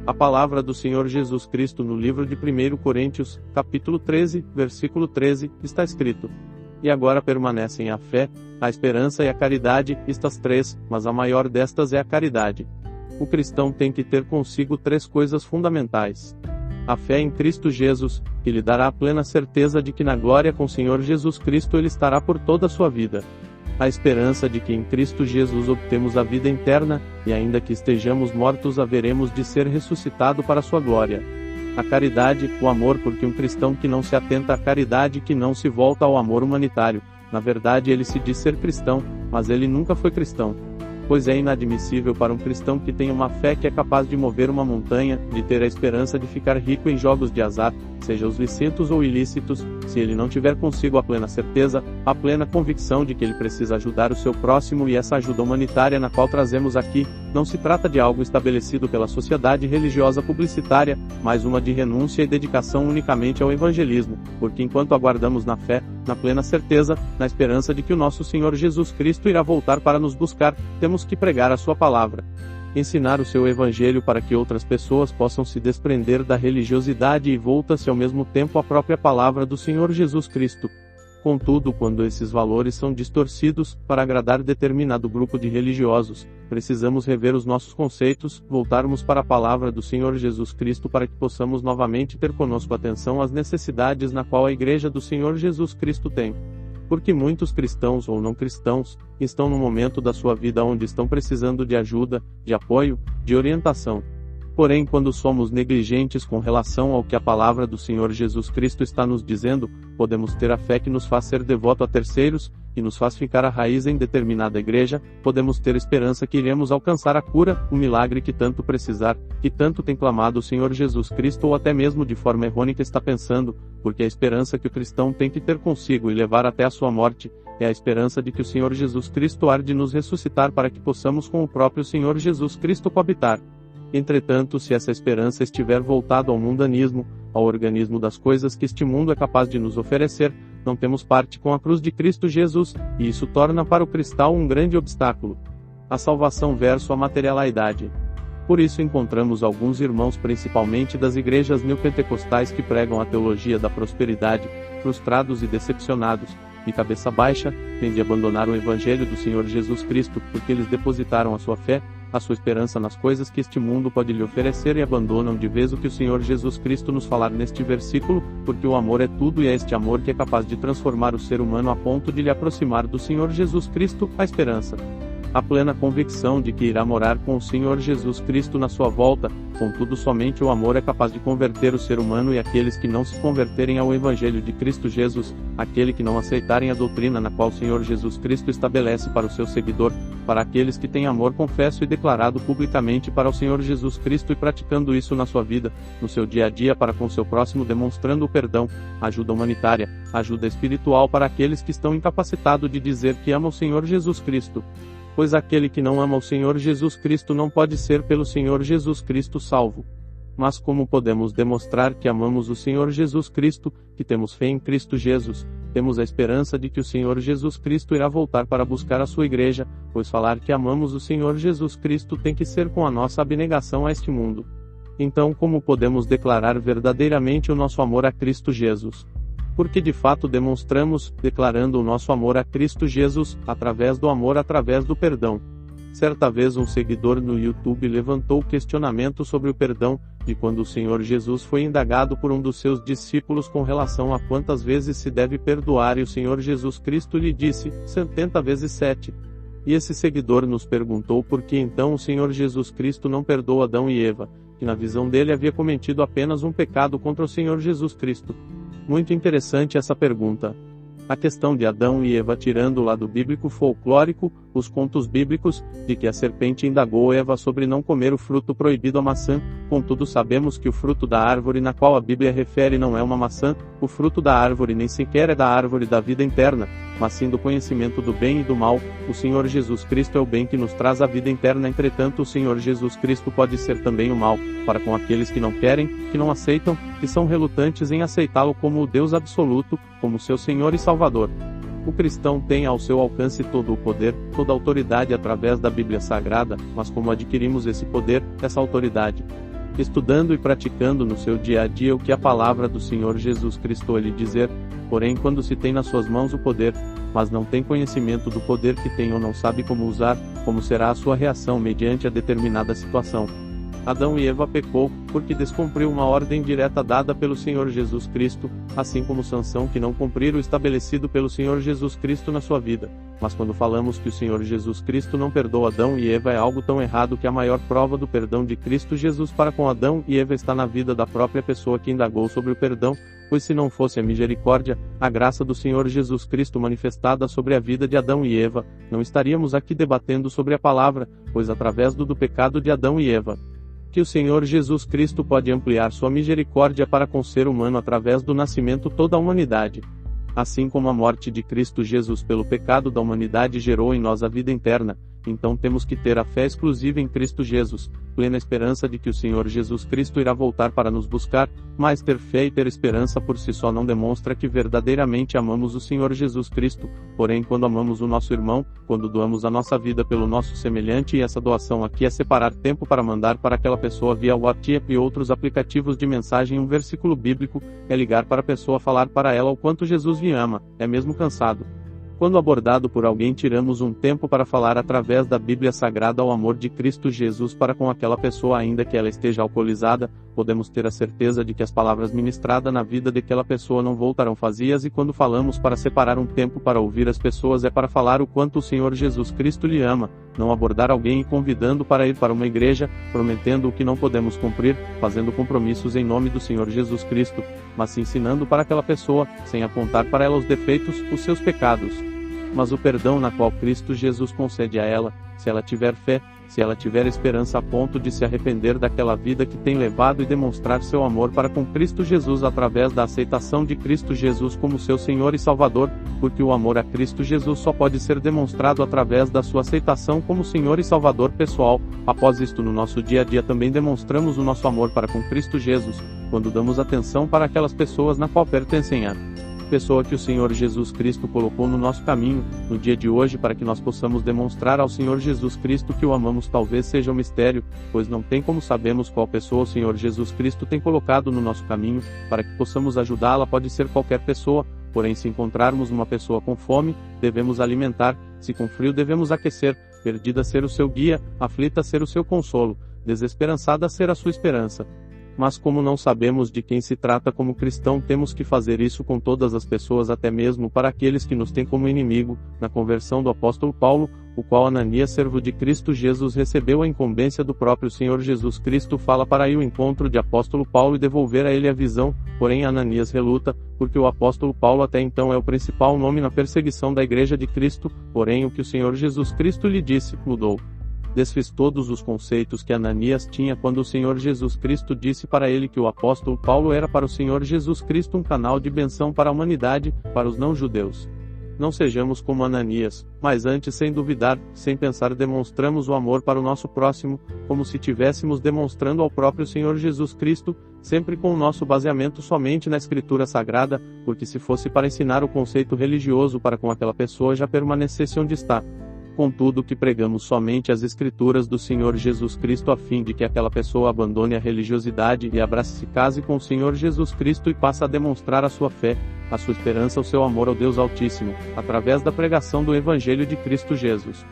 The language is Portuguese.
A palavra do Senhor Jesus Cristo no livro de 1 Coríntios, capítulo 13, versículo 13, está escrito: E agora permanecem a fé, a esperança e a caridade, estas três, mas a maior destas é a caridade. O cristão tem que ter consigo três coisas fundamentais: a fé em Cristo Jesus, que lhe dará a plena certeza de que na glória com o Senhor Jesus Cristo ele estará por toda a sua vida. A esperança de que em Cristo Jesus obtemos a vida eterna, e ainda que estejamos mortos haveremos de ser ressuscitado para a sua glória. A caridade, o amor, porque um cristão que não se atenta à caridade, que não se volta ao amor humanitário, na verdade ele se diz ser cristão, mas ele nunca foi cristão. Pois é inadmissível para um cristão que tenha uma fé que é capaz de mover uma montanha, de ter a esperança de ficar rico em jogos de azar, seja os lícitos ou ilícitos, se ele não tiver consigo a plena certeza, a plena convicção de que ele precisa ajudar o seu próximo, e essa ajuda humanitária na qual trazemos aqui, não se trata de algo estabelecido pela sociedade religiosa publicitária, mas uma de renúncia e dedicação unicamente ao evangelismo, porque enquanto aguardamos na fé, na plena certeza, na esperança de que o nosso Senhor Jesus Cristo irá voltar para nos buscar, temos que pregar a sua palavra. Ensinar o seu evangelho para que outras pessoas possam se desprender da religiosidade e volta-se ao mesmo tempo à própria palavra do Senhor Jesus Cristo. Contudo, quando esses valores são distorcidos, para agradar determinado grupo de religiosos, precisamos rever os nossos conceitos, voltarmos para a palavra do Senhor Jesus Cristo para que possamos novamente ter conosco atenção às necessidades na qual a Igreja do Senhor Jesus Cristo tem. Porque muitos cristãos ou não cristãos, estão no momento da sua vida onde estão precisando de ajuda, de apoio, de orientação. Porém, quando somos negligentes com relação ao que a palavra do Senhor Jesus Cristo está nos dizendo, podemos ter a fé que nos faz ser devoto a terceiros, e nos faz ficar a raiz em determinada igreja, podemos ter esperança que iremos alcançar a cura, o milagre que tanto precisar, que tanto tem clamado o Senhor Jesus Cristo, ou até mesmo de forma errônea está pensando, porque a esperança que o cristão tem que ter consigo e levar até a sua morte, é a esperança de que o Senhor Jesus Cristo há de nos ressuscitar para que possamos com o próprio Senhor Jesus Cristo coabitar. Entretanto, se essa esperança estiver voltada ao mundanismo, ao organismo das coisas que este mundo é capaz de nos oferecer, não temos parte com a cruz de Cristo Jesus, e isso torna para o cristão um grande obstáculo. A salvação versus a materialidade. Por isso encontramos alguns irmãos, principalmente das igrejas neopentecostais, que pregam a teologia da prosperidade, frustrados e decepcionados, de cabeça baixa, têm de abandonar o evangelho do Senhor Jesus Cristo, porque eles depositaram a sua fé, a sua esperança nas coisas que este mundo pode lhe oferecer e abandonam de vez o que o Senhor Jesus Cristo nos falar neste versículo, porque o amor é tudo e é este amor que é capaz de transformar o ser humano a ponto de lhe aproximar do Senhor Jesus Cristo, a esperança. A plena convicção de que irá morar com o Senhor Jesus Cristo na sua volta, contudo somente o amor é capaz de converter o ser humano, e aqueles que não se converterem ao Evangelho de Cristo Jesus, aquele que não aceitarem a doutrina na qual o Senhor Jesus Cristo estabelece para o seu seguidor, para aqueles que têm amor confesso e declarado publicamente para o Senhor Jesus Cristo e praticando isso na sua vida, no seu dia a dia para com seu próximo, demonstrando o perdão, ajuda humanitária, ajuda espiritual para aqueles que estão incapacitados de dizer que amam o Senhor Jesus Cristo. Pois aquele que não ama o Senhor Jesus Cristo não pode ser pelo Senhor Jesus Cristo salvo. Mas como podemos demonstrar que amamos o Senhor Jesus Cristo, que temos fé em Cristo Jesus, temos a esperança de que o Senhor Jesus Cristo irá voltar para buscar a sua igreja, pois falar que amamos o Senhor Jesus Cristo tem que ser com a nossa abnegação a este mundo. Então, como podemos declarar verdadeiramente o nosso amor a Cristo Jesus? Porque de fato demonstramos, declarando o nosso amor a Cristo Jesus, através do amor, através do perdão. Certa vez um seguidor no YouTube levantou o questionamento sobre o perdão, de quando o Senhor Jesus foi indagado por um dos seus discípulos com relação a quantas vezes se deve perdoar, e o Senhor Jesus Cristo lhe disse, 70 vezes 7. E esse seguidor nos perguntou por que então o Senhor Jesus Cristo não perdoou Adão e Eva, que na visão dele havia cometido apenas um pecado contra o Senhor Jesus Cristo. Muito interessante essa pergunta. A questão de Adão e Eva, tirando o lado bíblico folclórico, os contos bíblicos, de que a serpente indagou Eva sobre não comer o fruto proibido, a maçã, contudo sabemos que o fruto da árvore na qual a Bíblia refere não é uma maçã, o fruto da árvore nem sequer é da árvore da vida interna, mas sim do conhecimento do bem e do mal. O Senhor Jesus Cristo é o bem que nos traz a vida interna, entretanto o Senhor Jesus Cristo pode ser também o mal, para com aqueles que não querem, que não aceitam, que são relutantes em aceitá-lo como o Deus absoluto, como seu Senhor e Salvador. O cristão tem ao seu alcance todo o poder, toda a autoridade através da Bíblia Sagrada, mas como adquirimos esse poder, essa autoridade? estudando e praticando no seu dia a dia o que a palavra do Senhor Jesus Cristo lhe dizer. Porém, quando se tem nas suas mãos o poder, mas não tem conhecimento do poder que tem ou não sabe como usar, como será a sua reação mediante a determinada situação? Adão e Eva pecou, porque descumpriu uma ordem direta dada pelo Senhor Jesus Cristo, assim como Sansão que não cumpriu o estabelecido pelo Senhor Jesus Cristo na sua vida. Mas quando falamos que o Senhor Jesus Cristo não perdoa Adão e Eva, é algo tão errado que a maior prova do perdão de Cristo Jesus para com Adão e Eva está na vida da própria pessoa que indagou sobre o perdão, pois se não fosse a misericórdia, a graça do Senhor Jesus Cristo manifestada sobre a vida de Adão e Eva, não estaríamos aqui debatendo sobre a palavra, pois através do pecado de Adão e Eva, que o Senhor Jesus Cristo pode ampliar sua misericórdia para com o ser humano através do nascimento toda a humanidade. Assim como a morte de Cristo Jesus pelo pecado da humanidade gerou em nós a vida eterna, então temos que ter a fé exclusiva em Cristo Jesus, plena esperança de que o Senhor Jesus Cristo irá voltar para nos buscar, mas ter fé e ter esperança por si só não demonstra que verdadeiramente amamos o Senhor Jesus Cristo. Porém, quando amamos o nosso irmão, quando doamos a nossa vida pelo nosso semelhante, e essa doação aqui é separar tempo para mandar para aquela pessoa via WhatsApp e outros aplicativos de mensagem um versículo bíblico, é ligar para a pessoa, falar para ela o quanto Jesus me ama, é mesmo cansado. Quando abordado por alguém, tiramos um tempo para falar através da Bíblia Sagrada ao amor de Cristo Jesus para com aquela pessoa, ainda que ela esteja alcoolizada, podemos ter a certeza de que as palavras ministradas na vida daquela pessoa não voltarão vazias. E quando falamos para separar um tempo para ouvir as pessoas, é para falar o quanto o Senhor Jesus Cristo lhe ama, não abordar alguém e convidando para ir para uma igreja, prometendo o que não podemos cumprir, fazendo compromissos em nome do Senhor Jesus Cristo, mas se ensinando para aquela pessoa, sem apontar para ela os defeitos, os seus pecados, mas o perdão na qual Cristo Jesus concede a ela, se ela tiver fé, se ela tiver esperança a ponto de se arrepender daquela vida que tem levado e demonstrar seu amor para com Cristo Jesus através da aceitação de Cristo Jesus como seu Senhor e Salvador, porque o amor a Cristo Jesus só pode ser demonstrado através da sua aceitação como Senhor e Salvador pessoal. Após isto, no nosso dia a dia também demonstramos o nosso amor para com Cristo Jesus, quando damos atenção para aquelas pessoas na qual pertencem a pessoa que o Senhor Jesus Cristo colocou no nosso caminho, no dia de hoje, para que nós possamos demonstrar ao Senhor Jesus Cristo que o amamos. Talvez seja um mistério, pois não tem como sabermos qual pessoa o Senhor Jesus Cristo tem colocado no nosso caminho, para que possamos ajudá-la. Pode ser qualquer pessoa, porém se encontrarmos uma pessoa com fome, devemos alimentar, se com frio devemos aquecer, perdida ser o seu guia, aflita ser o seu consolo, desesperançada ser a sua esperança. Mas como não sabemos de quem se trata como cristão, temos que fazer isso com todas as pessoas, até mesmo para aqueles que nos têm como inimigo. Na conversão do apóstolo Paulo, o qual Ananias, servo de Cristo Jesus, recebeu a incumbência do próprio Senhor Jesus Cristo, fala para ir ao encontro de apóstolo Paulo e devolver a ele a visão, porém Ananias reluta, porque o apóstolo Paulo até então é o principal nome na perseguição da igreja de Cristo, porém o que o Senhor Jesus Cristo lhe disse, mudou. Desfiz todos os conceitos que Ananias tinha quando o Senhor Jesus Cristo disse para ele que o apóstolo Paulo era para o Senhor Jesus Cristo um canal de bênção para a humanidade, para os não-judeus. Não sejamos como Ananias, mas antes, sem duvidar, sem pensar, demonstramos o amor para o nosso próximo, como se estivéssemos demonstrando ao próprio Senhor Jesus Cristo, sempre com o nosso baseamento somente na Escritura Sagrada, porque se fosse para ensinar o conceito religioso para com aquela pessoa, já permanecesse onde está. Contudo, que pregamos somente as Escrituras do Senhor Jesus Cristo, a fim de que aquela pessoa abandone a religiosidade e abrace-se, case com o Senhor Jesus Cristo e passe a demonstrar a sua fé, a sua esperança, o seu amor ao Deus Altíssimo, através da pregação do Evangelho de Cristo Jesus.